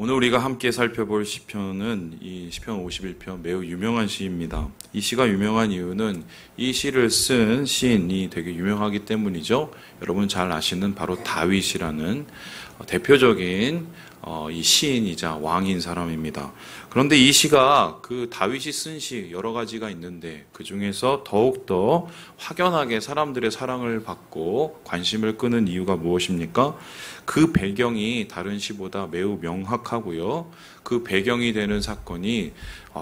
오늘 우리가 함께 살펴볼 시편은 이 시편 51편 매우 유명한 시입니다. 이 시가 유명한 이유는 이 시를 쓴 시인이 되게 유명하기 때문이죠. 여러분 잘 아시는 바로 다윗이라는 대표적인 이 시인이자 왕인 사람입니다. 그런데 이 시가 그 다윗이 쓴 시 여러 가지가 있는데 그 중에서 더욱더 확연하게 사람들의 사랑을 받고 관심을 끄는 이유가 무엇입니까? 그 배경이 다른 시보다 매우 명확하고요. 그 배경이 되는 사건이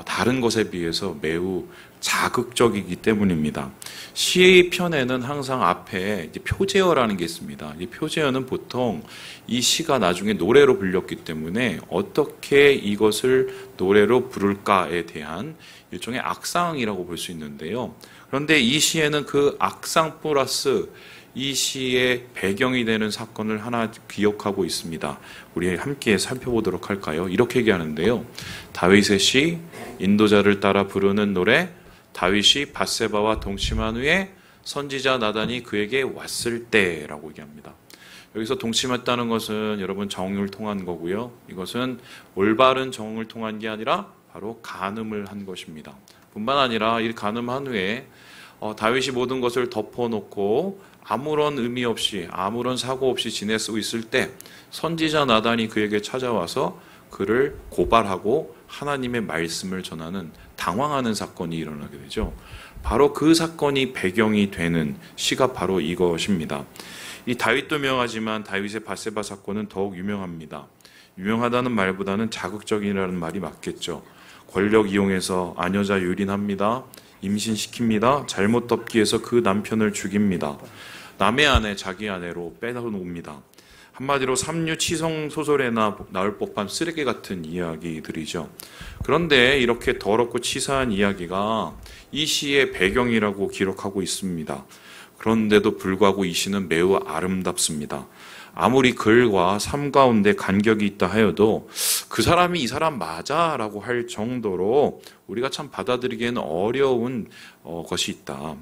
다른 것에 비해서 매우 자극적이기 때문입니다. 시 편에는 항상 앞에 표제어라는 게 있습니다. 이 표제어는 보통 이 시가 나중에 노래로 불렸기 때문에 어떻게 이것을 노래로 부를까에 대한 일종의 악상이라고 볼 수 있는데요. 그런데 이 시에는 그 악상 플러스 이 시의 배경이 되는 사건을 하나 기억하고 있습니다. 우리 함께 살펴보도록 할까요? 이렇게 얘기하는데요. 다윗의 시, 인도자를 따라 부르는 노래, 다윗이 밧세바와 동침한 후에 선지자 나단이 그에게 왔을 때라고 얘기합니다. 여기서 동침했다는 것은 여러분 정을 통한 거고요. 이것은 올바른 정을 통한 게 아니라 바로 간음을 한 것입니다. 뿐만 아니라 이 간음한 후에 다윗이 모든 것을 덮어놓고 아무런 의미 없이 아무런 사고 없이 지내고 있을 때 선지자 나단이 그에게 찾아와서 그를 고발하고 하나님의 말씀을 전하는 당황하는 사건이 일어나게 되죠. 바로 그 사건이 배경이 되는 시가 바로 이것입니다. 이 다윗도 유명하지만 다윗의 밧세바 사건은 더욱 유명합니다. 유명하다는 말보다는 자극적이라는 말이 맞겠죠. 권력 이용해서 아녀자 유린합니다. 임신시킵니다. 잘못 덮기해서 그 남편을 죽입니다. 남의 아내 자기 아내로 빼놓습니다. 한마디로 삼류치성 소설에나 나올 법한 쓰레기 같은 이야기들이죠. 그런데 이렇게 더럽고 치사한 이야기가 이 시의 배경이라고 기록하고 있습니다. 그런데도 불구하고 이 시는 매우 아름답습니다. 아무리 글과 삶 가운데 간격이 있다 하여도 그 사람이 이 사람 맞아 라고 할 정도로 우리가 참 받아들이기에는 어려운 것이 있다.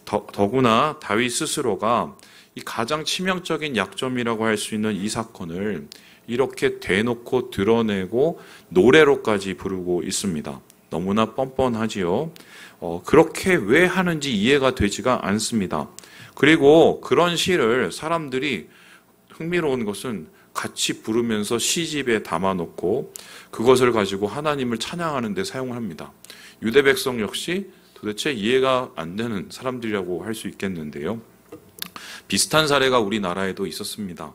더구나 다윗 스스로가 이 가장 치명적인 약점이라고 할 수 있는 이 사건을 이렇게 대놓고 드러내고 노래로까지 부르고 있습니다. 너무나 뻔뻔하지요. 그렇게 왜 하는지 이해가 되지가 않습니다. 그리고 그런 시를 사람들이 흥미로운 것은 같이 부르면서 시집에 담아놓고 그것을 가지고 하나님을 찬양하는 데 사용을 합니다. 유대 백성 역시 도대체 이해가 안 되는 사람들이라고 할 수 있겠는데요. 비슷한 사례가 우리나라에도 있었습니다.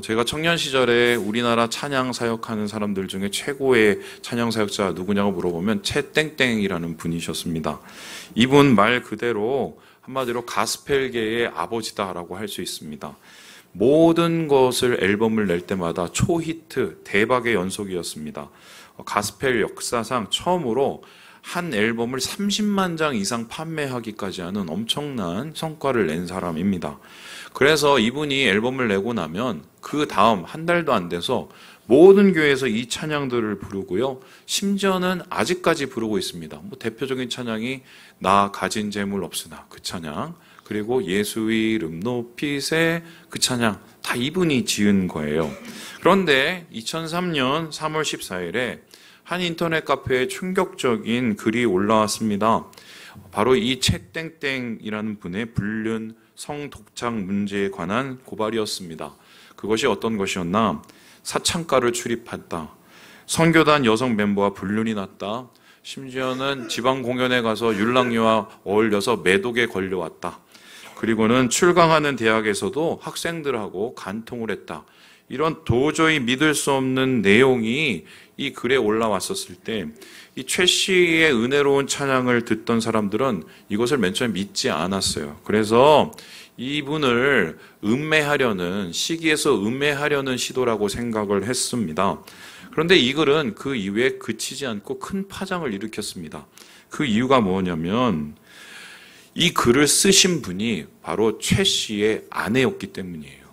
제가 청년 시절에 우리나라 찬양 사역하는 사람들 중에 최고의 찬양 사역자 누구냐고 물어보면 채땡땡이라는 분이셨습니다. 이분 말 그대로 한마디로 가스펠계의 아버지다라고 할 수 있습니다. 모든 것을 앨범을 낼 때마다 초히트, 대박의 연속이었습니다. 가스펠 역사상 처음으로 한 앨범을 30만 장 이상 판매하기까지 하는 엄청난 성과를 낸 사람입니다. 그래서 이분이 앨범을 내고 나면 그 다음 한 달도 안 돼서 모든 교회에서 이 찬양들을 부르고요. 심지어는 아직까지 부르고 있습니다. 대표적인 찬양이 나 가진 재물 없으나 그 찬양, 그리고 예수 이름 높이세 그 찬양 다 이분이 지은 거예요. 그런데 2003년 3월 14일에 한 인터넷 카페에 충격적인 글이 올라왔습니다. 바로 이 채땡땡이라는 분의 불륜 성독착 문제에 관한 고발이었습니다. 그것이 어떤 것이었나? 사창가를 출입했다. 선교단 여성 멤버와 불륜이 났다. 심지어는 지방 공연에 가서 율랑녀와 어울려서 매독에 걸려왔다. 그리고는 출강하는 대학에서도 학생들하고 간통을 했다. 이런 도저히 믿을 수 없는 내용이 이 글에 올라왔었을 때 이 최 씨의 은혜로운 찬양을 듣던 사람들은 이것을 맨 처음에 믿지 않았어요. 그래서 이분을 음매하려는 시기에서 음매하려는 시도라고 생각을 했습니다. 그런데 이 글은 그 이후에 그치지 않고 큰 파장을 일으켰습니다. 그 이유가 뭐냐면 이 글을 쓰신 분이 바로 최 씨의 아내였기 때문이에요.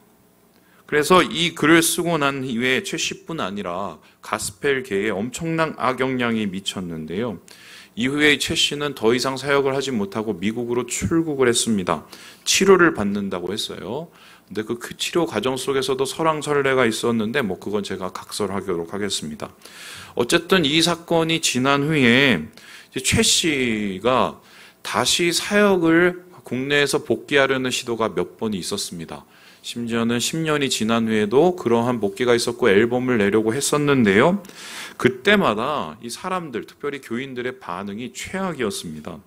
그래서 이 글을 쓰고 난 이후에 최 씨뿐 아니라 가스펠계에 엄청난 악영향이 미쳤는데요. 이후에 최 씨는 더 이상 사역을 하지 못하고 미국으로 출국을 했습니다. 치료를 받는다고 했어요. 근데 그 치료 과정 속에서도 설왕설래가 있었는데 뭐 그건 제가 각설하도록 하겠습니다. 어쨌든 이 사건이 지난 후에 최 씨가 다시 사역을 국내에서 복귀하려는 시도가 몇 번이 있었습니다. 심지어는 10년이 지난 후에도 그러한 복귀가 있었고 앨범을 내려고 했었는데요. 그때마다 이 사람들, 특별히 교인들의 반응이 최악이었습니다.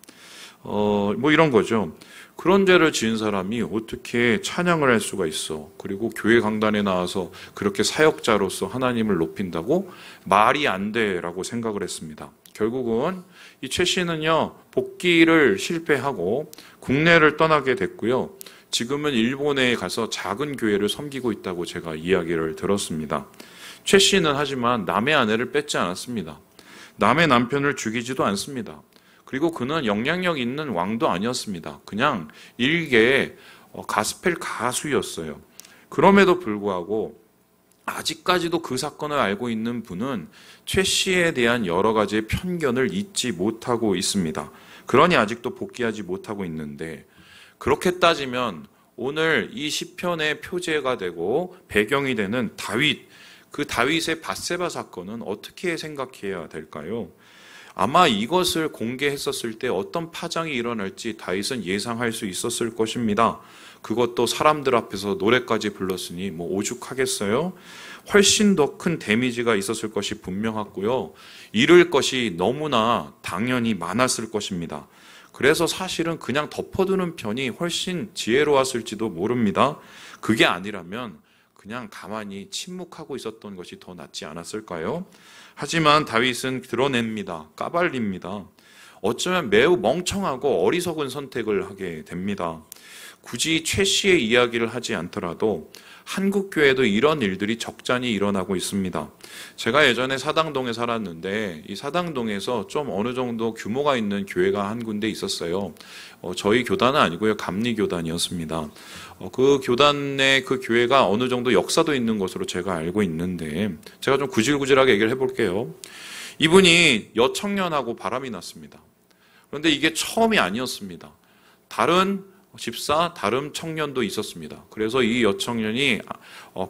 뭐 이런 거죠. 그런 죄를 지은 사람이 어떻게 찬양을 할 수가 있어? 그리고 교회 강단에 나와서 그렇게 사역자로서 하나님을 높인다고? 말이 안 돼라고 생각을 했습니다. 결국은 이 최 씨는요, 복귀를 실패하고 국내를 떠나게 됐고요. 지금은 일본에 가서 작은 교회를 섬기고 있다고 제가 이야기를 들었습니다. 최 씨는 하지만 남의 아내를 뺏지 않았습니다. 남의 남편을 죽이지도 않습니다. 그리고 그는 영향력 있는 왕도 아니었습니다. 그냥 일개 가스펠 가수였어요. 그럼에도 불구하고 아직까지도 그 사건을 알고 있는 분은 최 씨에 대한 여러 가지의 편견을 잊지 못하고 있습니다. 그러니 아직도 복귀하지 못하고 있는데, 그렇게 따지면 오늘 이 시편의 표제가 되고 배경이 되는 다윗, 그 다윗의 밧세바 사건은 어떻게 생각해야 될까요? 아마 이것을 공개했었을 때 어떤 파장이 일어날지 다윗은 예상할 수 있었을 것입니다. 그것도 사람들 앞에서 노래까지 불렀으니 뭐 오죽하겠어요? 훨씬 더 큰 데미지가 있었을 것이 분명하고요. 잃을 것이 너무나 당연히 많았을 것입니다. 그래서 사실은 그냥 덮어두는 편이 훨씬 지혜로웠을지도 모릅니다. 그게 아니라면 그냥 가만히 침묵하고 있었던 것이 더 낫지 않았을까요? 하지만 다윗은 드러냅니다. 까발립니다. 어쩌면 매우 멍청하고 어리석은 선택을 하게 됩니다. 굳이 최 씨의 이야기를 하지 않더라도 한국 교회도 이런 일들이 적잖이 일어나고 있습니다. 제가 예전에 사당동에 살았는데 이 사당동에서 좀 어느 정도 규모가 있는 교회가 한 군데 있었어요. 저희 교단은 아니고요. 감리교단이었습니다. 그 교단의 그 교회가 어느 정도 역사도 있는 것으로 제가 알고 있는데, 제가 좀 구질구질하게 얘기를 해볼게요. 이분이 여청년하고 바람이 났습니다. 그런데 이게 처음이 아니었습니다. 다른 집사, 다른 청년도 있었습니다. 그래서 이 여청년이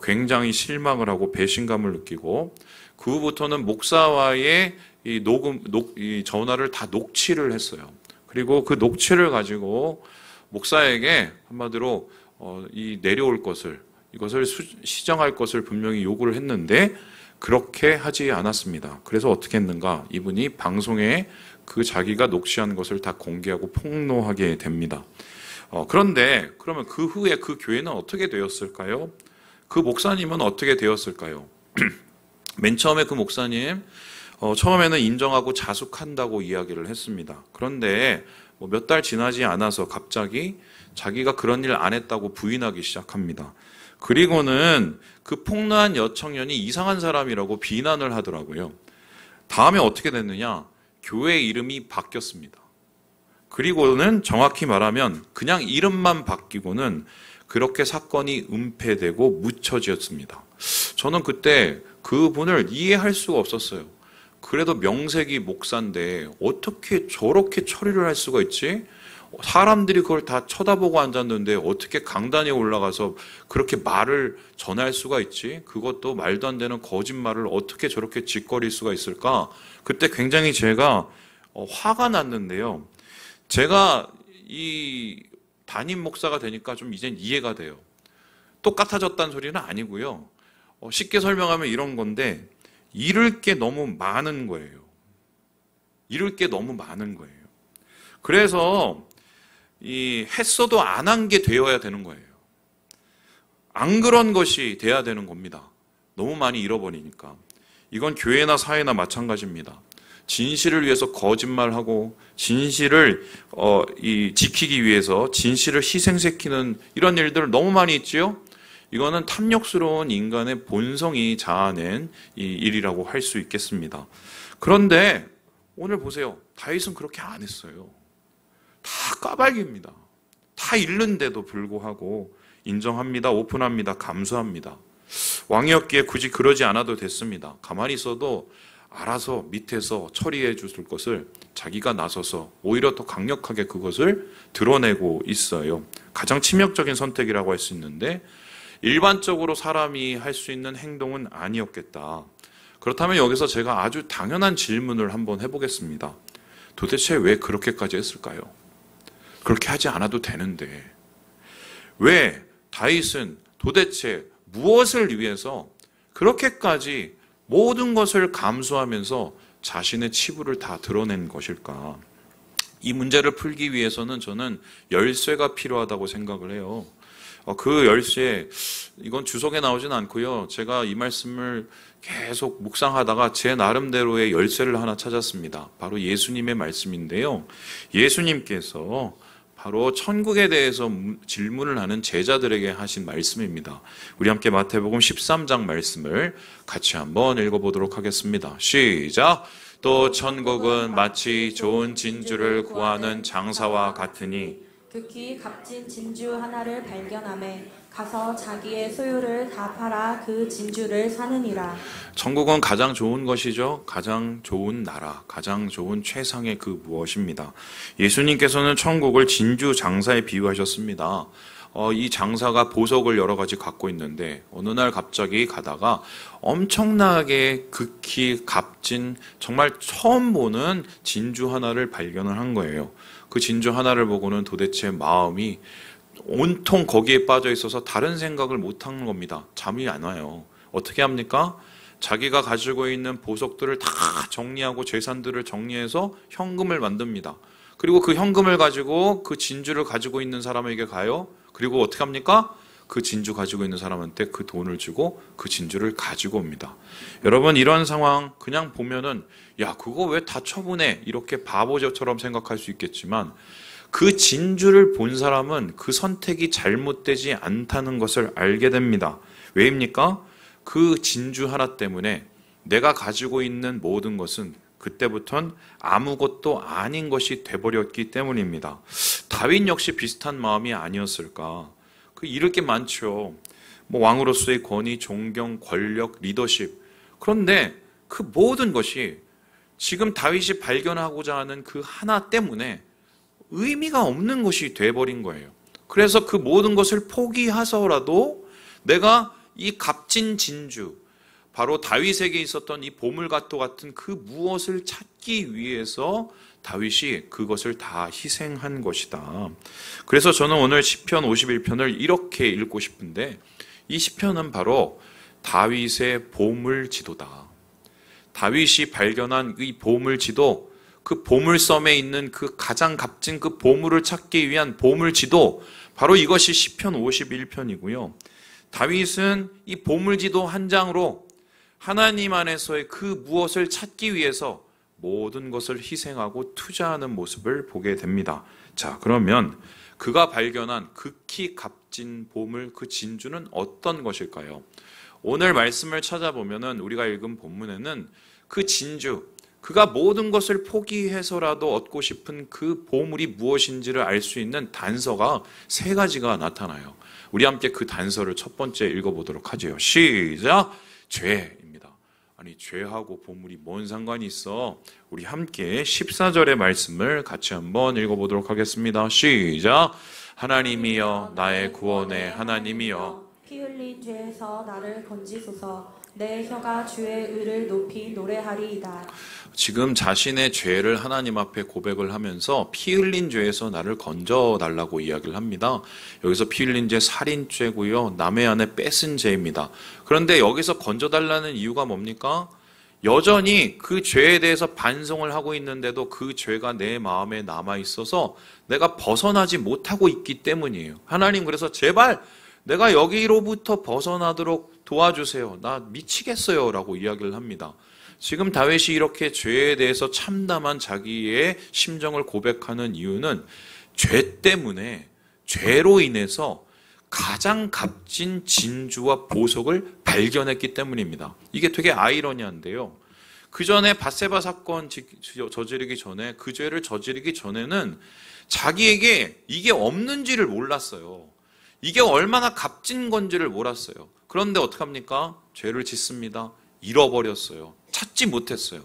굉장히 실망을 하고 배신감을 느끼고, 그 후부터는 목사와의 이 전화를 다 녹취를 했어요. 그리고 그 녹취를 가지고 목사에게 한마디로 이 내려올 것을, 이것을 시정할 것을 분명히 요구를 했는데 그렇게 하지 않았습니다. 그래서 어떻게 했는가? 이분이 방송에 그 자기가 녹취한 것을 다 공개하고 폭로하게 됩니다. 그런데 그러면 그 후에 그 교회는 어떻게 되었을까요? 그 목사님은 어떻게 되었을까요? 맨 처음에 그 목사님 처음에는 인정하고 자숙한다고 이야기를 했습니다. 그런데 몇 달 지나지 않아서 갑자기 자기가 그런 일 안 했다고 부인하기 시작합니다. 그리고는 그 폭로한 여청년이 이상한 사람이라고 비난을 하더라고요. 다음에 어떻게 됐느냐? 교회 이름이 바뀌었습니다. 그리고는 정확히 말하면 그냥 이름만 바뀌고는 그렇게 사건이 은폐되고 묻혀졌습니다. 저는 그때 그분을 이해할 수가 없었어요. 그래도 명색이 목사인데 어떻게 저렇게 처리를 할 수가 있지? 사람들이 그걸 다 쳐다보고 앉았는데 어떻게 강단에 올라가서 그렇게 말을 전할 수가 있지? 그것도 말도 안 되는 거짓말을 어떻게 저렇게 짓거릴 수가 있을까? 그때 굉장히 제가 화가 났는데요. 제가 이 담임 목사가 되니까 좀 이젠 이해가 돼요. 똑같아졌다는 소리는 아니고요. 쉽게 설명하면 이런 건데, 잃을 게 너무 많은 거예요. 잃을 게 너무 많은 거예요. 그래서 했어도 안 한 게 되어야 되는 거예요. 안 그런 것이 돼야 되는 겁니다. 너무 많이 잃어버리니까. 이건 교회나 사회나 마찬가지입니다. 진실을 위해서 거짓말하고 진실을 지키기 위해서 진실을 희생시키는 이런 일들 너무 많이 있지요. 이거는 탐욕스러운 인간의 본성이 자아낸 이 일이라고 할 수 있겠습니다. 그런데 오늘 보세요. 다윗은 그렇게 안 했어요. 다 까발깁니다. 다 잃는데도 불구하고 인정합니다. 오픈합니다. 감수합니다. 왕이었기에 굳이 그러지 않아도 됐습니다. 가만히 있어도 알아서 밑에서 처리해 줄 것을 자기가 나서서 오히려 더 강력하게 그것을 드러내고 있어요. 가장 치명적인 선택이라고 할 수 있는데, 일반적으로 사람이 할 수 있는 행동은 아니었겠다. 그렇다면 여기서 제가 아주 당연한 질문을 한번 해보겠습니다. 도대체 왜 그렇게까지 했을까요? 그렇게 하지 않아도 되는데 왜 다윗은 도대체 무엇을 위해서 그렇게까지 모든 것을 감수하면서 자신의 치부를 다 드러낸 것일까? 이 문제를 풀기 위해서는 저는 열쇠가 필요하다고 생각을 해요. 그 열쇠, 이건 주석에 나오진 않고요. 제가 이 말씀을 계속 묵상하다가 제 나름대로의 열쇠를 하나 찾았습니다. 바로 예수님의 말씀인데요. 예수님께서 바로 천국에 대해서 질문을 하는 제자들에게 하신 말씀입니다. 우리 함께 마태복음 13장 말씀을 같이 한번 읽어보도록 하겠습니다. 시작! 또 천국은 마치 좋은 진주를 구하는 장사와 같으니 극히 값진 진주 하나를 발견하매 가서 자기의 소유를 다 팔아 그 진주를 사느니라. 천국은 가장 좋은 것이죠. 가장 좋은 나라, 가장 좋은 최상의 그 무엇입니다. 예수님께서는 천국을 진주 장사에 비유하셨습니다. 이 장사가 보석을 여러 가지 갖고 있는데 어느 날 갑자기 가다가 엄청나게 극히 값진 정말 처음 보는 진주 하나를 발견을 한 거예요. 그 진주 하나를 보고는 도대체 마음이 온통 거기에 빠져 있어서 다른 생각을 못 하는 겁니다. 잠이 안 와요. 어떻게 합니까? 자기가 가지고 있는 보석들을 다 정리하고 재산들을 정리해서 현금을 만듭니다. 그리고 그 현금을 가지고 그 진주를 가지고 있는 사람에게 가요. 그리고 어떻게 합니까? 그 진주 가지고 있는 사람한테 그 돈을 주고 그 진주를 가지고 옵니다. 여러분, 이런 상황 그냥 보면은 야, 그거 왜 다 처분해? 이렇게 바보처럼 생각할 수 있겠지만 그 진주를 본 사람은 그 선택이 잘못되지 않다는 것을 알게 됩니다. 왜입니까? 그 진주 하나 때문에 내가 가지고 있는 모든 것은 그때부터는 아무것도 아닌 것이 돼버렸기 때문입니다. 다윗 역시 비슷한 마음이 아니었을까? 잃을 게 많죠. 왕으로서의 권위, 존경, 권력, 리더십. 그런데 그 모든 것이 지금 다윗이 발견하고자 하는 그 하나 때문에 의미가 없는 것이 돼버린 거예요. 그래서 그 모든 것을 포기해서라도 내가 이 값진 진주, 바로 다윗에게 있었던 이 보물갓도 같은 그 무엇을 찾기 위해서 다윗이 그것을 다 희생한 것이다. 그래서 저는 오늘 시편 51편을 이렇게 읽고 싶은데 이 시편은 바로 다윗의 보물지도다. 다윗이 발견한 이 보물지도, 그 보물섬에 있는 그 가장 값진 그 보물을 찾기 위한 보물지도, 바로 이것이 시편 51편이고요. 다윗은 이 보물지도 한 장으로 하나님 안에서의 그 무엇을 찾기 위해서 모든 것을 희생하고 투자하는 모습을 보게 됩니다. 자, 그러면 그가 발견한 극히 값진 보물, 그 진주는 어떤 것일까요? 오늘 말씀을 찾아보면은 우리가 읽은 본문에는 그 진주, 그가 모든 것을 포기해서라도 얻고 싶은 그 보물이 무엇인지를 알 수 있는 단서가 세 가지가 나타나요. 우리 함께 그 단서를 첫 번째 읽어보도록 하죠. 시작! 죄입니다. 아니, 죄하고 보물이 뭔 상관이 있어? 우리 함께 14절의 말씀을 같이 한번 읽어보도록 하겠습니다. 시작! 하나님이여, 나의 구원의 하나님이여, 피 흘린 죄에서 나를 건지소서. 내 혀가 주의 의를 높이 노래하리이다. 지금 자신의 죄를 하나님 앞에 고백을 하면서 피 흘린 죄에서 나를 건져달라고 이야기를 합니다. 여기서 피 흘린 죄 살인죄고요. 남의 아내 뺏은 죄입니다. 그런데 여기서 건져달라는 이유가 뭡니까? 여전히 그 죄에 대해서 반성을 하고 있는데도 그 죄가 내 마음에 남아있어서 내가 벗어나지 못하고 있기 때문이에요. 하나님, 그래서 제발 내가 여기로부터 벗어나도록 도와주세요. 나 미치겠어요. 라고 이야기를 합니다. 지금 다윗이 이렇게 죄에 대해서 참담한 자기의 심정을 고백하는 이유는 죄 때문에, 죄로 인해서 가장 값진 진주와 보석을 발견했기 때문입니다. 이게 되게 아이러니한데요. 그 전에 밧세바 사건 저지르기 전에, 그 죄를 저지르기 전에는 자기에게 이게 없는지를 몰랐어요. 이게 얼마나 값진 건지를 몰랐어요. 그런데 어떡합니까? 죄를 짓습니다. 잃어버렸어요. 찾지 못했어요.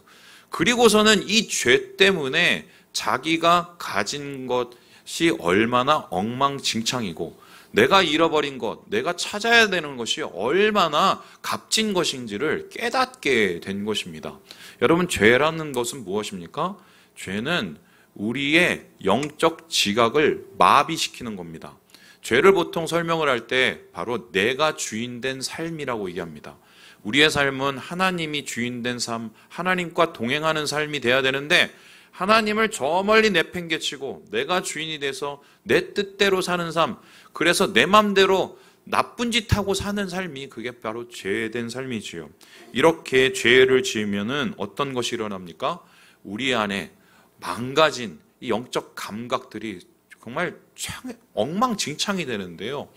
그리고서는 이 죄 때문에 자기가 가진 것이 얼마나 엉망진창이고 내가 잃어버린 것, 내가 찾아야 되는 것이 얼마나 값진 것인지를 깨닫게 된 것입니다. 여러분, 죄라는 것은 무엇입니까? 죄는 우리의 영적 지각을 마비시키는 겁니다. 죄를 보통 설명을 할 때 바로 내가 주인된 삶이라고 얘기합니다. 우리의 삶은 하나님이 주인된 삶, 하나님과 동행하는 삶이 돼야 되는데 하나님을 저 멀리 내팽개치고 내가 주인이 돼서 내 뜻대로 사는 삶, 그래서 내 맘대로 나쁜 짓 하고 사는 삶이 그게 바로 죄된 삶이지요. 이렇게 죄를 지으면은 어떤 것이 일어납니까? 우리 안에 망가진 이 영적 감각들이 정말 엉망진창이 되는데요.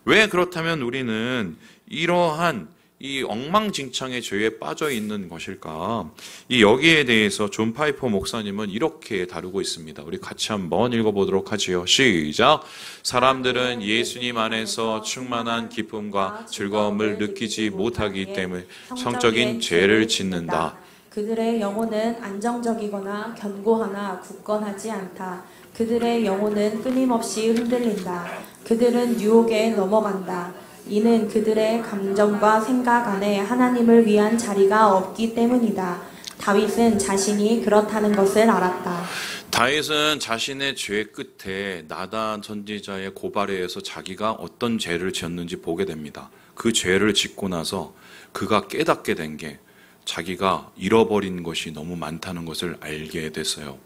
왜 그렇다면 우리는 이러한 이 엉망진창의 죄에 빠져 있는 것일까? 이 여기에 대해서 존 파이퍼 목사님은 이렇게 다루고 있습니다. 우리 같이 한번 읽어보도록 하지요. 시작. 사람들은 예수님 안에서 충만한 기쁨과 즐거움을 느끼지 못하기 때문에 성적인 죄를 짓는다. 그들의 영혼은 안정적이거나 견고하나 굳건하지 않다. 그들의 영혼은 끊임없이 흔들린다. 그들은 유혹에 넘어간다. 이는 그들의 감정과 생각 안에 하나님을 위한 자리가 없기 때문이다. 다윗은 자신이 그렇다는 것을 알았다. 다윗은 자신의 죄 끝에 나단 선지자의 고발에 의해서 자기가 어떤 죄를 지었는지 보게 됩니다. 그 죄를 짓고 나서 그가 깨닫게 된 게 자기가 잃어버린 것이 너무 많다는 것을 알게 됐어요.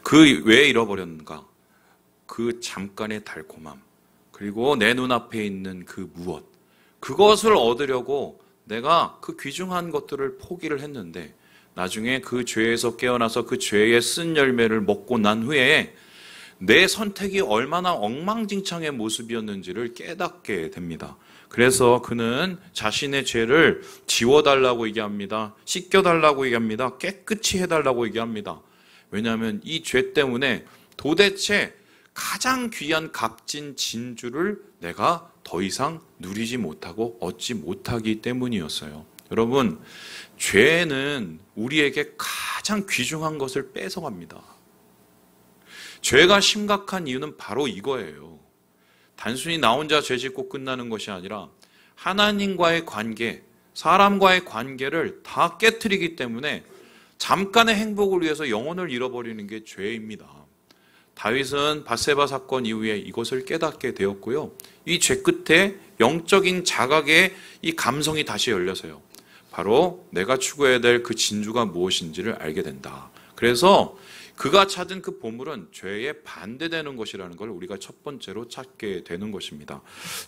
그 왜 잃어버렸는가? 그 잠깐의 달콤함, 그리고 내 눈앞에 있는 그 무엇, 그것을 얻으려고 내가 그 귀중한 것들을 포기를 했는데 나중에 그 죄에서 깨어나서 그 죄의 쓴 열매를 먹고 난 후에 내 선택이 얼마나 엉망진창의 모습이었는지를 깨닫게 됩니다. 그래서 그는 자신의 죄를 지워달라고 얘기합니다. 씻겨달라고 얘기합니다. 깨끗이 해달라고 얘기합니다. 왜냐하면 이 죄 때문에 도대체 가장 귀한 값진 진주를 내가 더 이상 누리지 못하고 얻지 못하기 때문이었어요. 여러분, 죄는 우리에게 가장 귀중한 것을 뺏어갑니다. 죄가 심각한 이유는 바로 이거예요. 단순히 나 혼자 죄 짓고 끝나는 것이 아니라 하나님과의 관계, 사람과의 관계를 다 깨트리기 때문에 잠깐의 행복을 위해서 영혼을 잃어버리는 게 죄입니다. 다윗은 밧세바 사건 이후에 이것을 깨닫게 되었고요. 이 죄 끝에 영적인 자각의 이 감성이 다시 열려서요. 바로 내가 추구해야 될 그 진주가 무엇인지를 알게 된다. 그래서 그가 찾은 그 보물은 죄에 반대되는 것이라는 걸 우리가 첫 번째로 찾게 되는 것입니다.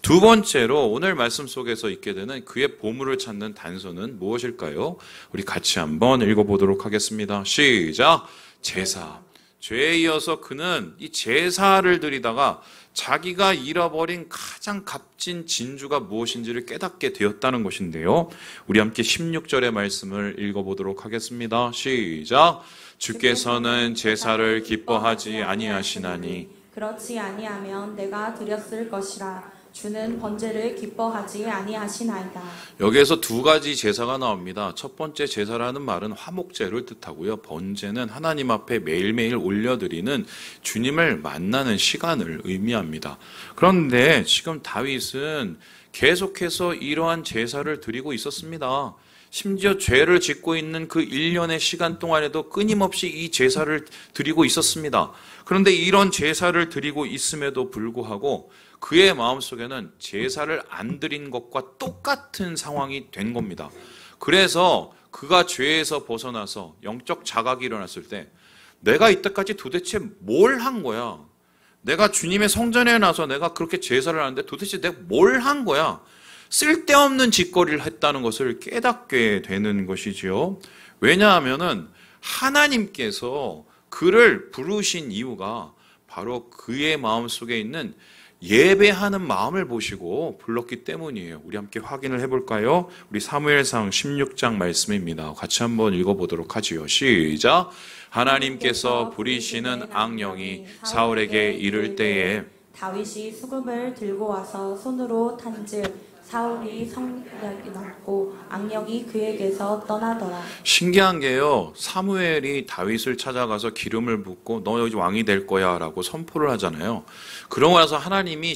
두 번째로 오늘 말씀 속에서 있게 되는 그의 보물을 찾는 단서는 무엇일까요? 우리 같이 한번 읽어보도록 하겠습니다. 시작! 제사. 죄에 이어서 그는 이 제사를 드리다가 자기가 잃어버린 가장 값진 진주가 무엇인지를 깨닫게 되었다는 것인데요. 우리 함께 16절의 말씀을 읽어보도록 하겠습니다. 시작! 주께서는 제사를 기뻐하지 아니하시나니 그렇지 아니하면 내가 드렸을 것이라. 주는 번제를 기뻐하지 아니하시나이다. 여기에서 두 가지 제사가 나옵니다. 첫 번째 제사라는 말은 화목제를 뜻하고요. 번제는 하나님 앞에 매일매일 올려드리는 주님을 만나는 시간을 의미합니다. 그런데 지금 다윗은 계속해서 이러한 제사를 드리고 있었습니다. 심지어 죄를 짓고 있는 그 1년의 시간 동안에도 끊임없이 이 제사를 드리고 있었습니다. 그런데 이런 제사를 드리고 있음에도 불구하고 그의 마음속에는 제사를 안 드린 것과 똑같은 상황이 된 겁니다. 그래서 그가 죄에서 벗어나서 영적 자각이 일어났을 때 내가 이때까지 도대체 뭘 한 거야? 내가 주님의 성전에 나서 내가 그렇게 제사를 하는데 도대체 내가 뭘 한 거야? 쓸데없는 짓거리를 했다는 것을 깨닫게 되는 것이지요. 왜냐하면은 하나님께서 그를 부르신 이유가 바로 그의 마음속에 있는 예배하는 마음을 보시고 불렀기 때문이에요. 우리 함께 확인을 해볼까요? 우리 사무엘상 16장 말씀입니다. 같이 한번 읽어보도록 하지요. 시작! 하나님께서 부리시는 악령이 사울에게 이를 때에 다윗이 수금을 들고 와서 손으로 탄즉 사울이 성량이 넘고 악력이 그에게서 떠나더라. 신기한 게요. 사무엘이 다윗을 찾아가서 기름을 붓고 너 여기 왕이 될 거야 라고 선포를 하잖아요. 그러고 나서 하나님이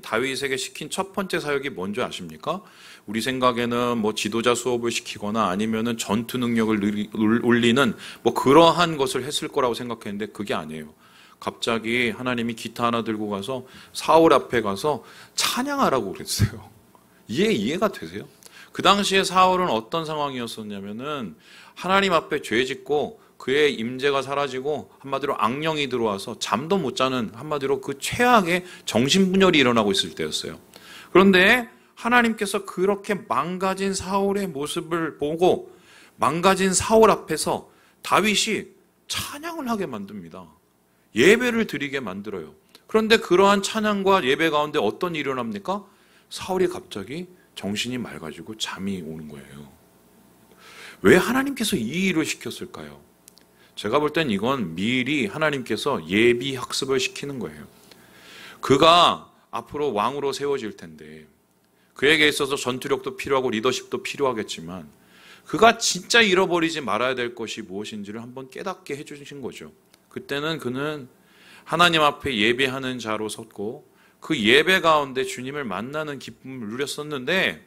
다윗에게 시킨 첫 번째 사역이 뭔지 아십니까? 우리 생각에는 뭐 지도자 수업을 시키거나 아니면은 전투 능력을 올리는 뭐 그러한 것을 했을 거라고 생각했는데 그게 아니에요. 갑자기 하나님이 기타 하나 들고 가서 사울 앞에 가서 찬양하라고 그랬어요. 이해가 되세요? 그 당시에 사울은 어떤 상황이었었냐면은 하나님 앞에 죄 짓고 그의 임재가 사라지고 한마디로 악령이 들어와서 잠도 못 자는 한마디로 그 최악의 정신분열이 일어나고 있을 때였어요. 그런데 하나님께서 그렇게 망가진 사울의 모습을 보고 망가진 사울 앞에서 다윗이 찬양을 하게 만듭니다. 예배를 드리게 만들어요. 그런데 그러한 찬양과 예배 가운데 어떤 일이 일어납니까? 사울이 갑자기 정신이 맑아지고 잠이 오는 거예요. 왜 하나님께서 이 일을 시켰을까요? 제가 볼 땐 이건 미리 하나님께서 예비 학습을 시키는 거예요. 그가 앞으로 왕으로 세워질 텐데 그에게 있어서 전투력도 필요하고 리더십도 필요하겠지만 그가 진짜 잃어버리지 말아야 될 것이 무엇인지를 한번 깨닫게 해주신 거죠. 그때는 그는 하나님 앞에 예배하는 자로 섰고 그 예배 가운데 주님을 만나는 기쁨을 누렸었는데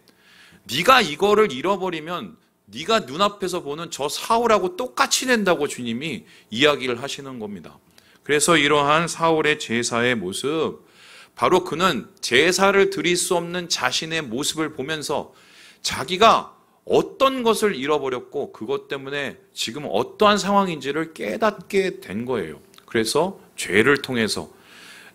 네가 이거를 잃어버리면 네가 눈앞에서 보는 저 사울하고 똑같이 된다고 주님이 이야기를 하시는 겁니다. 그래서 이러한 사울의 제사의 모습, 바로 그는 제사를 드릴 수 없는 자신의 모습을 보면서 자기가 어떤 것을 잃어버렸고 그것 때문에 지금 어떠한 상황인지를 깨닫게 된 거예요. 그래서 죄를 통해서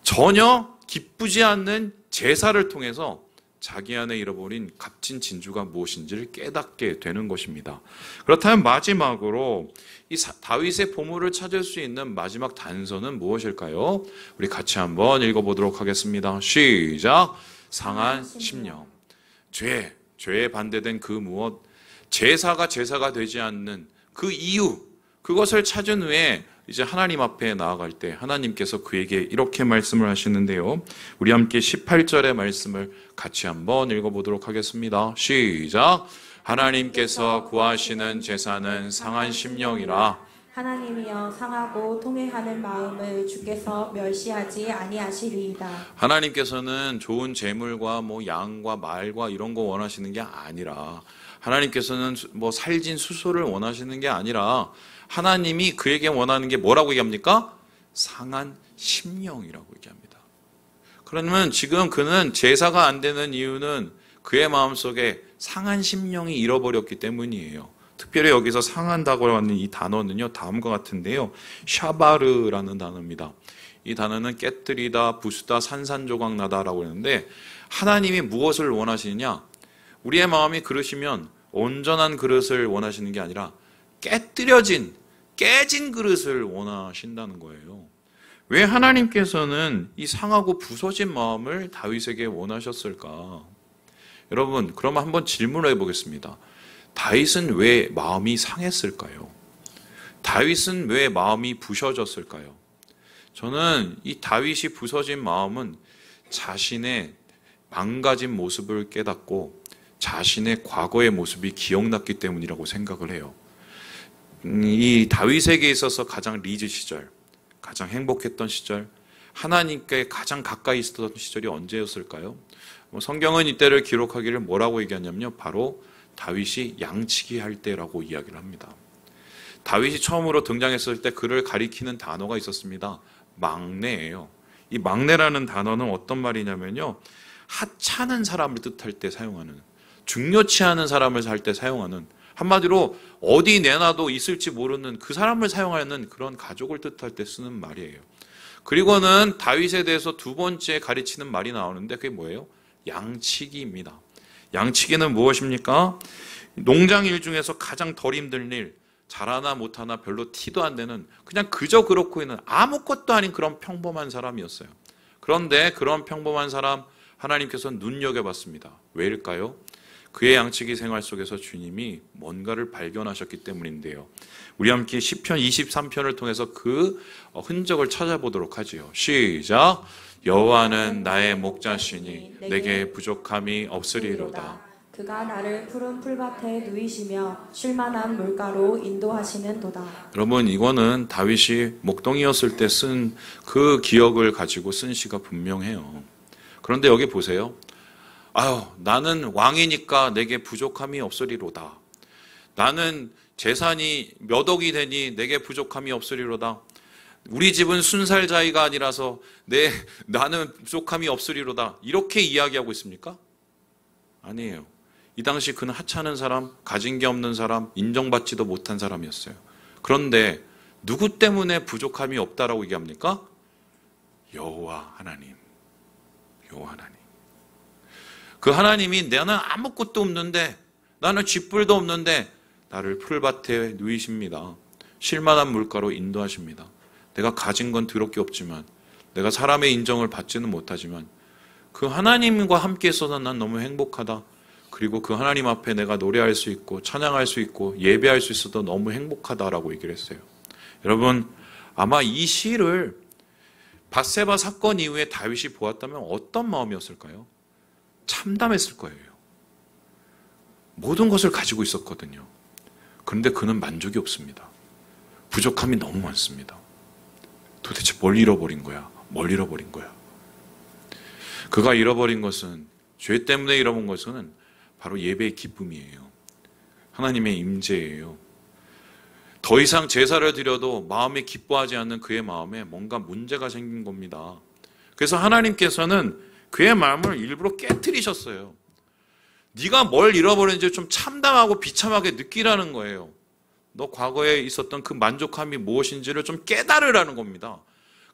전혀 기쁘지 않는 제사를 통해서 자기 안에 잃어버린 값진 진주가 무엇인지를 깨닫게 되는 것입니다. 그렇다면 마지막으로 이 다윗의 보물을 찾을 수 있는 마지막 단서는 무엇일까요? 우리 같이 한번 읽어보도록 하겠습니다. 시작! 상한 심령. 죄에 반대된 그 무엇, 제사가 되지 않는 그 이유, 그것을 찾은 후에 이제 하나님 앞에 나아갈 때 하나님께서 그에게 이렇게 말씀을 하시는데요. 우리 함께 18절의 말씀을 같이 한번 읽어보도록 하겠습니다. 시작! 하나님께서 구하시는 제사는 상한 심령이라. 하나님이여 상하고 통회하는 마음을 주께서 멸시하지 아니하시리이다. 하나님께서는 좋은 재물과 뭐 양과 말과 이런 거 원하시는 게 아니라, 하나님께서는 뭐 살진 수소를 원하시는 게 아니라 하나님이 그에게 원하는 게 뭐라고 얘기합니까? 상한 심령이라고 얘기합니다. 그러면 지금 그는 제사가 안 되는 이유는 그의 마음속에 상한 심령이 잃어버렸기 때문이에요. 특별히 여기서 상한다고 하는 이 단어는요, 다음과 같은데요. 샤바르라는 단어입니다. 이 단어는 깨뜨리다, 부수다, 산산조각 나다라고 하는데, 하나님이 무엇을 원하시느냐? 우리의 마음이 그릇이면 온전한 그릇을 원하시는 게 아니라 깨진 그릇을 원하신다는 거예요. 왜 하나님께서는 이 상하고 부서진 마음을 다윗에게 원하셨을까? 여러분, 그러면 한번 질문을 해보겠습니다. 다윗은 왜 마음이 상했을까요? 다윗은 왜 마음이 부셔졌을까요? 저는 이 다윗이 부서진 마음은 자신의 망가진 모습을 깨닫고 자신의 과거의 모습이 기억났기 때문이라고 생각을 해요. 이 다윗에게 있어서 가장 리즈 시절, 가장 행복했던 시절, 하나님께 가장 가까이 있었던 시절이 언제였을까요? 성경은 이때를 기록하기를 뭐라고 얘기하냐면요, 바로 다윗이 양치기 할 때라고 이야기를 합니다. 다윗이 처음으로 등장했을 때 그를 가리키는 단어가 있었습니다. 막내예요. 이 막내라는 단어는 어떤 말이냐면요, 하찮은 사람을 뜻할 때 사용하는, 중요치 않은 사람을 살 때 사용하는, 한마디로 어디 내놔도 있을지 모르는 그 사람을 사용하는 그런 가족을 뜻할 때 쓰는 말이에요. 그리고는 다윗에 대해서 두 번째 가르치는 말이 나오는데 그게 뭐예요? 양치기입니다. 양치기는 무엇입니까? 농장일 중에서 가장 덜 힘든 일, 잘하나 못하나 별로 티도 안 되는, 그냥 그저 그렇고 있는 아무것도 아닌 그런 평범한 사람이었어요. 그런데 그런 평범한 사람 하나님께서는 눈여겨봤습니다. 왜일까요? 그의 양치기 생활 속에서 주님이 뭔가를 발견하셨기 때문인데요. 우리 함께 시편 23편을 통해서 그 흔적을 찾아보도록 하지요. 시작! 여호와는 나의 목자시니 내게 부족함이 없으리로다. 그가 나를 푸른 풀밭에 누이시며 쉴만한 물가로 인도하시는도다. 여러분, 이거는 다윗이 목동이었을 때 쓴 그 기억을 가지고 쓴 시가 분명해요. 그런데 여기 보세요. 아유, 나는 왕이니까 내게 부족함이 없으리로다. 나는 재산이 몇 억이 되니 내게 부족함이 없으리로다. 우리 집은 순살자이가 아니라서 나는 부족함이 없으리로다. 이렇게 이야기하고 있습니까? 아니에요. 이 당시 그는 하찮은 사람, 가진 게 없는 사람, 인정받지도 못한 사람이었어요. 그런데 누구 때문에 부족함이 없다라고 얘기합니까? 여호와 하나님. 여호와 하나님. 그 하나님이 나는 아무것도 없는데, 나는 쥐뿔도 없는데 나를 풀밭에 누이십니다. 쉴만한 물가로 인도하십니다. 내가 가진 건 더럽게 없지만, 내가 사람의 인정을 받지는 못하지만 그 하나님과 함께 있어서 난 너무 행복하다. 그리고 그 하나님 앞에 내가 노래할 수 있고 찬양할 수 있고 예배할 수 있어도 너무 행복하다라고 얘기를 했어요. 여러분, 아마 이 시를 밧세바 사건 이후에 다윗이 보았다면 어떤 마음이었을까요? 참담했을 거예요. 모든 것을 가지고 있었거든요. 그런데 그는 만족이 없습니다. 부족함이 너무 많습니다. 도대체 뭘 잃어버린 거야? 뭘 잃어버린 거야? 그가 잃어버린 것은, 죄 때문에 잃어본 것은 바로 예배의 기쁨이에요. 하나님의 임재예요. 더 이상 제사를 드려도 마음이 기뻐하지 않는 그의 마음에 뭔가 문제가 생긴 겁니다. 그래서 하나님께서는 그의 마음을 일부러 깨트리셨어요. 네가 뭘 잃어버렸는지 좀 참담하고 비참하게 느끼라는 거예요. 너 과거에 있었던 그 만족함이 무엇인지를 좀 깨달으라는 겁니다.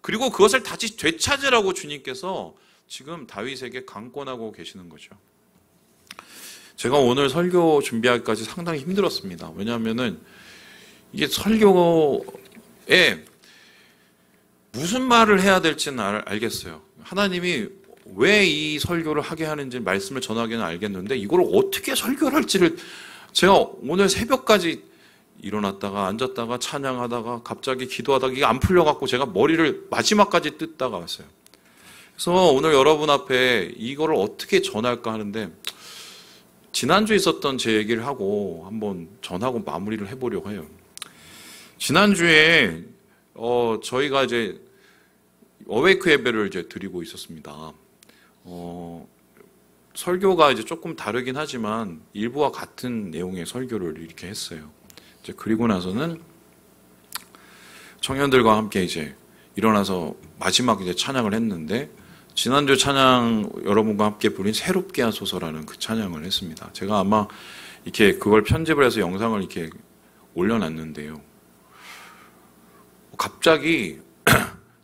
그리고 그것을 다시 되찾으라고 주님께서 지금 다윗에게 강권하고 계시는 거죠. 제가 오늘 설교 준비하기까지 상당히 힘들었습니다. 왜냐하면은 이게 설교에 무슨 말을 해야 될지는 알겠어요. 하나님이 왜 이 설교를 하게 하는지 말씀을 전하기는 알겠는데 이걸 어떻게 설교를 할지를, 제가 오늘 새벽까지 일어났다가 앉았다가 찬양하다가 갑자기 기도하다가 이게 안 풀려갖고 제가 머리를 마지막까지 뜯다가 왔어요. 그래서 오늘 여러분 앞에 이거를 어떻게 전할까 하는데, 지난주에 있었던 제 얘기를 하고 한번 전하고 마무리를 해보려고 해요. 지난주에 저희가 이제 어웨이크 예배를 이제 드리고 있었습니다. 설교가 이제 조금 다르긴 하지만 일부와 같은 내용의 설교를 이렇게 했어요. 이제 그리고 나서는 청년들과 함께 이제 일어나서 마지막 이제 찬양을 했는데, 지난주 찬양 여러분과 함께 부른 새롭게 하소서라는 그 찬양을 했습니다. 제가 아마 이렇게 그걸 편집을 해서 영상을 이렇게 올려놨는데요. 갑자기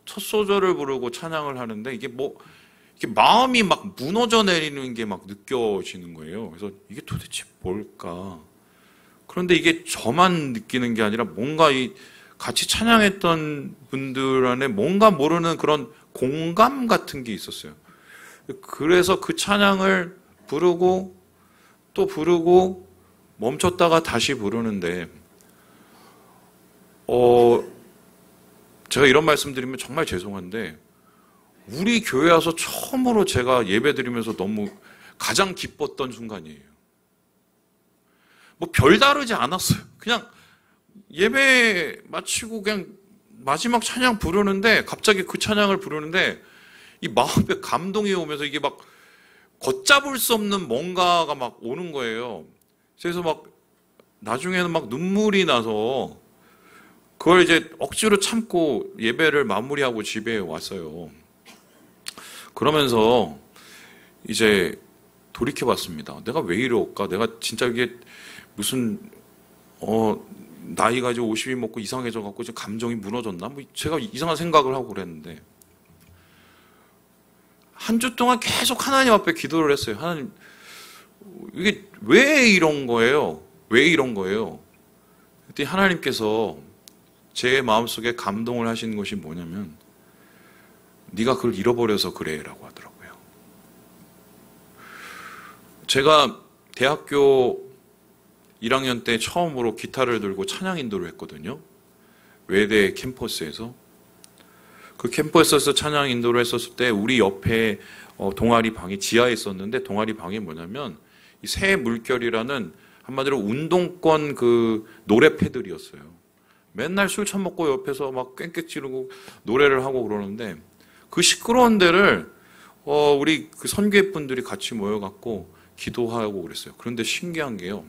첫 소절을 부르고 찬양을 하는데 이게 이렇게 마음이 막 무너져 내리는 게 막 느껴지는 거예요. 그래서 이게 도대체 뭘까? 그런데 이게 저만 느끼는 게 아니라 뭔가 같이 찬양했던 분들 안에 뭔가 모르는 그런 공감 같은 게 있었어요. 그래서 그 찬양을 부르고 또 부르고 멈췄다가 다시 부르는데, 제가 이런 말씀 드리면 정말 죄송한데, 우리 교회 와서 처음으로 제가 예배 드리면서 너무 가장 기뻤던 순간이에요. 뭐 별다르지 않았어요. 그냥 예배 마치고 그냥 마지막 찬양 부르는데, 갑자기 그 찬양을 부르는데 이 마음에 감동이 오면서 이게 막 걷잡을 수 없는 뭔가가 막 오는 거예요. 그래서 막 나중에는 막 눈물이 나서 그걸 이제 억지로 참고 예배를 마무리하고 집에 왔어요. 그러면서 이제 돌이켜봤습니다. 내가 왜 이럴까? 내가 진짜 이게 무슨 나이가 이제 50이 먹고 이상해져 갖고 이제 감정이 무너졌나? 뭐 제가 이상한 생각을 하고 그랬는데, 한 주 동안 계속 하나님 앞에 기도를 했어요. 하나님, 이게 왜 이런 거예요? 왜 이런 거예요? 그때 하나님께서 제 마음속에 감동을 하시는 것이 뭐냐면, 네가 그걸 잃어버려서 그래 라고 하더라고요. 제가 대학교 1학년 때 처음으로 기타를 들고 찬양 인도를 했거든요. 외대 캠퍼스에서. 그 캠퍼스에서 찬양 인도를 했었을 때 우리 옆에 동아리 방이 지하에 있었는데 동아리 방이 뭐냐면 이 새 물결이라는 한마디로 운동권 그 노래 패들이었어요. 맨날 술 처먹고 옆에서 막 꽹깨 지르고 노래를 하고 그러는데 그 시끄러운 데를 우리 그 선교회 분들이 같이 모여갖고 기도하고 그랬어요. 그런데 신기한 게요.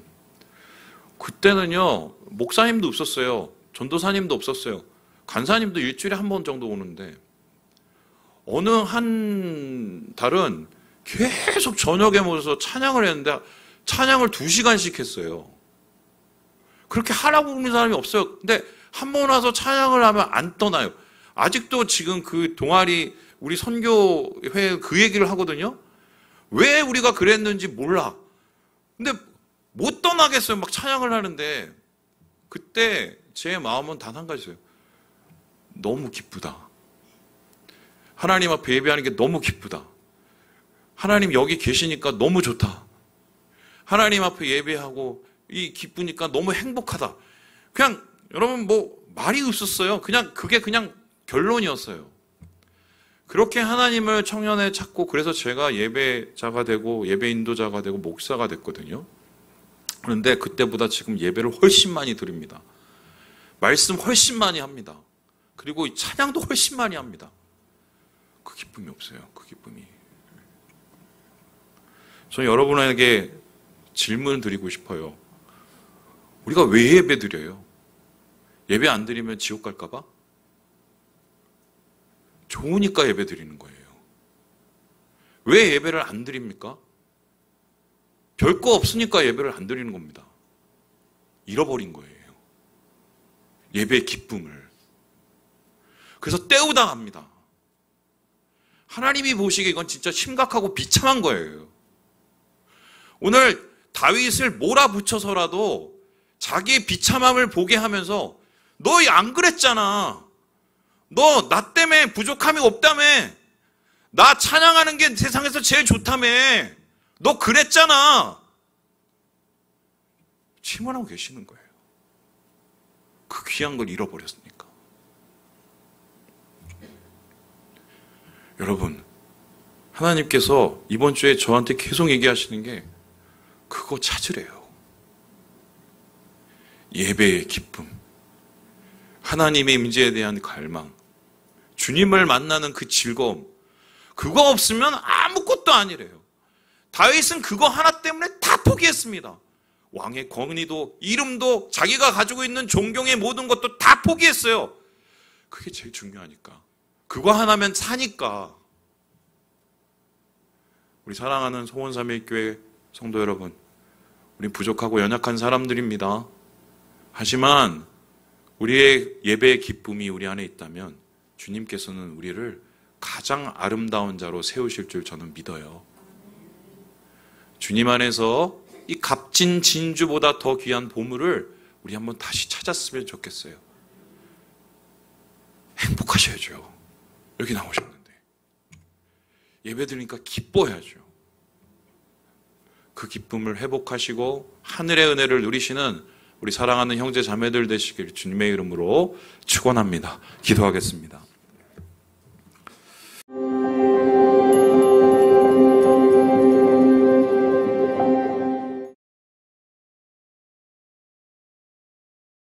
그때는요 목사님도 없었어요. 전도사님도 없었어요. 간사님도 일주일에 한 번 정도 오는데 어느 한 달은 계속 저녁에 모여서 찬양을 했는데 찬양을 2시간씩 했어요. 그렇게 하라고 그러는 사람이 없어요. 근데 한 번 와서 찬양을 하면 안 떠나요. 아직도 지금 그 동아리 우리 선교회 그 얘기를 하거든요. 왜 우리가 그랬는지 몰라. 근데 못 떠나겠어요. 막 찬양을 하는데 그때 제 마음은 단 한 가지예요. 너무 기쁘다. 하나님 앞에 예배하는 게 너무 기쁘다. 하나님 여기 계시니까 너무 좋다. 하나님 앞에 예배하고 이 기쁘니까 너무 행복하다. 그냥 여러분 뭐 말이 없었어요. 그게 그냥 결론이었어요. 그렇게 하나님을 청년에 찾고 그래서 제가 예배자가 되고 예배 인도자가 되고 목사가 됐거든요. 그런데 그때보다 지금 예배를 훨씬 많이 드립니다. 말씀 훨씬 많이 합니다. 그리고 찬양도 훨씬 많이 합니다. 그 기쁨이 없어요. 그 기쁨이. 저는 여러분에게 질문을 드리고 싶어요. 우리가 왜 예배 드려요? 예배 안 드리면 지옥 갈까 봐? 좋으니까 예배 드리는 거예요. 왜 예배를 안 드립니까? 별거 없으니까 예배를 안 드리는 겁니다. 잃어버린 거예요. 예배의 기쁨을. 그래서 때우다 갑니다. 하나님이 보시기에 이건 진짜 심각하고 비참한 거예요. 오늘 다윗을 몰아붙여서라도 자기의 비참함을 보게 하면서 너 안 그랬잖아. 너 나 때문에 부족함이 없다며. 나 찬양하는 게 세상에서 제일 좋다며. 너 그랬잖아. 침언하고 계시는 거예요. 그 귀한 걸 잃어버렸으니까. 여러분, 하나님께서 이번 주에 저한테 계속 얘기하시는 게 그거 찾으래요. 예배의 기쁨, 하나님의 임재에 대한 갈망, 주님을 만나는 그 즐거움, 그거 없으면 아무것도 아니래요. 다윗은 그거 하나 때문에 다 포기했습니다. 왕의 권위도 이름도 자기가 가지고 있는 존경의 모든 것도 다 포기했어요. 그게 제일 중요하니까. 그거 하나면 사니까. 우리 사랑하는 소원삼일교회 성도 여러분, 우리 부족하고 연약한 사람들입니다. 하지만 우리의 예배의 기쁨이 우리 안에 있다면 주님께서는 우리를 가장 아름다운 자로 세우실 줄 저는 믿어요. 주님 안에서 이 값진 진주보다 더 귀한 보물을 우리 한번 다시 찾았으면 좋겠어요. 행복하셔야죠. 여기 나오셨는데. 예배 드리니까 기뻐야죠. 그 기쁨을 회복하시고 하늘의 은혜를 누리시는 우리 사랑하는 형제 자매들 되시길 주님의 이름으로 축원합니다. 기도하겠습니다.